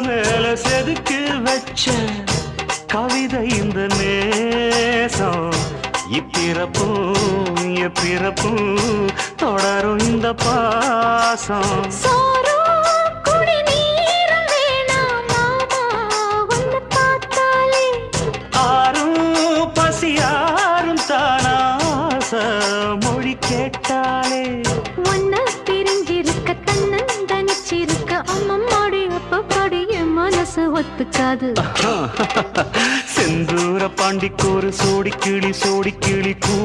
மேல செதுக்கு வச்ச கவிதை இந்த நேசம் இப்பிறப்பும் எப்பிறப்பும் தொடரும் இந்த பாசம் ஆரும் பசியாரும் தானாச மொழி கேட்டாலே ஒன்ன பிரிஞ்சிருக்க தன்னந்தனிச்சிருக்க அம்மம்மாடி அப்பப்படி என் மனசு ஒத்துக்காது செந்தூர பாண்டிக்கு ஒரு சோடி கிளி கூ